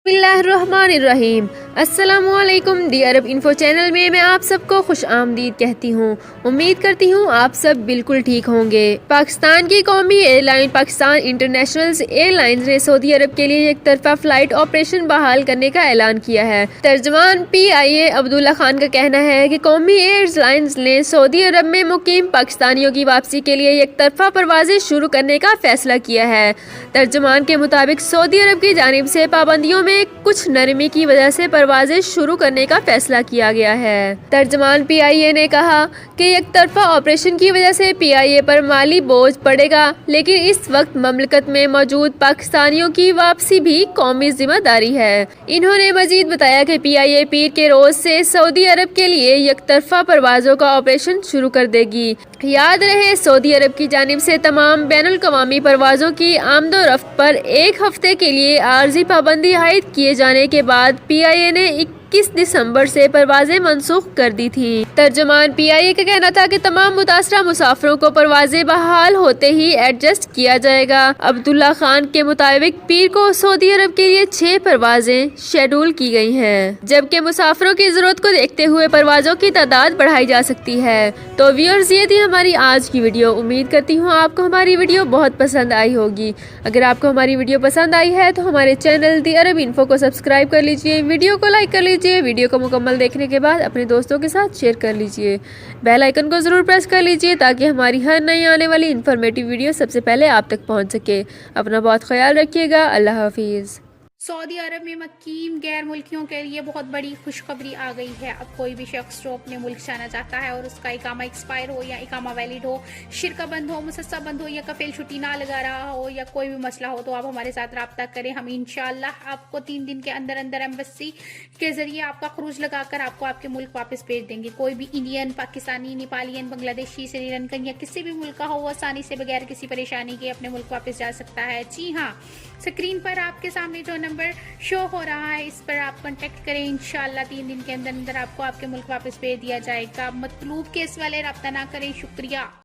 बिस्मिल्लाहिर्रहमानिर्रहीम। अस्सलामुअलैकुम दी अरब info channel में मैं आप सबको खुश आमदीद कहती हूँ। उम्मीद करती हूँ आप सब बिल्कुल ठीक होंगे। पाकिस्तान की कौमी एयरलाइन पाकिस्तान इंटरनेशनल एयरलाइंस ने सऊदी अरब के लिए एक तरफा फ्लाइट ऑपरेशन बहाल करने का ऐलान किया है। तर्जमान PIA अब्दुल्ला खान का कहना है कि कौमी एयरलाइंस ने सऊदी अरब में मुकीम पाकिस्तानियों की वापसी के लिए एक तरफा परवाजें शुरू करने का फैसला किया है। तर्जमान के मुताबिक सऊदी अरब की जानिब से पाबंदियों में कुछ नरमी की वजह से परवाजें शुरू करने का फैसला किया गया है। तर्जमान PIA ने कहा कि एक तरफा ऑपरेशन की वजह से PIA पर माली बोझ पड़ेगा, लेकिन इस वक्त ममलकत में मौजूद पाकिस्तानियों की वापसी भी कौमी जिम्मेदारी है। इन्होंने मजीद बताया कि PIA पीर के रोज से सऊदी अरब के लिए एक तरफा परवाजों का ऑपरेशन शुरू कर देगी। याद रहे, सऊदी अरब की जानिब से तमाम बैनुल अक़वामी परवाजों की आमदोरफ्त पर एक हफ्ते के लिए आर्जी पाबंदी आयद किए जाने के बाद PIA ने 21 दिसंबर से परवाजें मनसूख कर दी थी। तर्जमान PIA का कहना था कि तमाम मुतासरा मुसाफिरों को परवाजें बहाल होते ही एडजस्ट किया जाएगा। अब्दुल्ला खान के मुताबिक पीर को सऊदी अरब के लिए 6 परवाजें शेड्यूल की गई हैं, जबकि मुसाफिरों की जरूरत को देखते हुए परवाजों की तादाद बढ़ाई जा सकती है। तो व्यूअर्स, ये थी हमारी आज की वीडियो। उम्मीद करती हूँ आपको हमारी वीडियो बहुत पसंद आई होगी। अगर आपको हमारी वीडियो पसंद आई है तो हमारे चैनल दी अरब इन्फो को सब्सक्राइब कर लीजिए, वीडियो को लाइक कर लीजिए, वीडियो को मुकम्मल देखने के बाद अपने दोस्तों के साथ शेयर कर लीजिए, बेल आइकन को ज़रूर प्रेस कर लीजिए ताकि हमारी हर नई आने वाली इन्फॉर्मेटिव वीडियो सबसे पहले आप तक पहुंच सके। अपना बहुत ख्याल रखिएगा। अल्लाह हाफिज़। सऊदी अरब में मकीम गैर मुल्कियों के लिए बहुत बड़ी खुशखबरी आ गई है। अब कोई भी शख्स जो अपने मुल्क जाना चाहता है और उसका इकामा एक्सपायर हो या इकामा वैलिड हो, शिरका बंद हो, मुसस्सा बंद हो या कफील छुट्टी ना लगा रहा हो या कोई भी मसला हो, तो आप हमारे साथ रब्ता करें। हम इंशाअल्लाह आपको 3 दिन के अंदर अंदर एम्बेसी के जरिए आपका खरूज लगाकर आपको आपके मुल्क वापस भेज देंगे। कोई भी इंडियन, पाकिस्तानी, नेपालियन, बांग्लादेशी, श्रीलंकन या किसी भी मुल्क का हो, आसानी से बगैर किसी परेशानी के अपने मुल्क वापस जा सकता है। जी हाँ, स्क्रीन पर आपके सामने जो नंबर शो हो रहा है, इस पर आप कांटेक्ट करें। इंशाअल्लाह 3 दिन के अंदर अंदर आपको आपके मुल्क वापस भेज दिया जाएगा। मतलूब केस वाले रब्ता ना करें। शुक्रिया।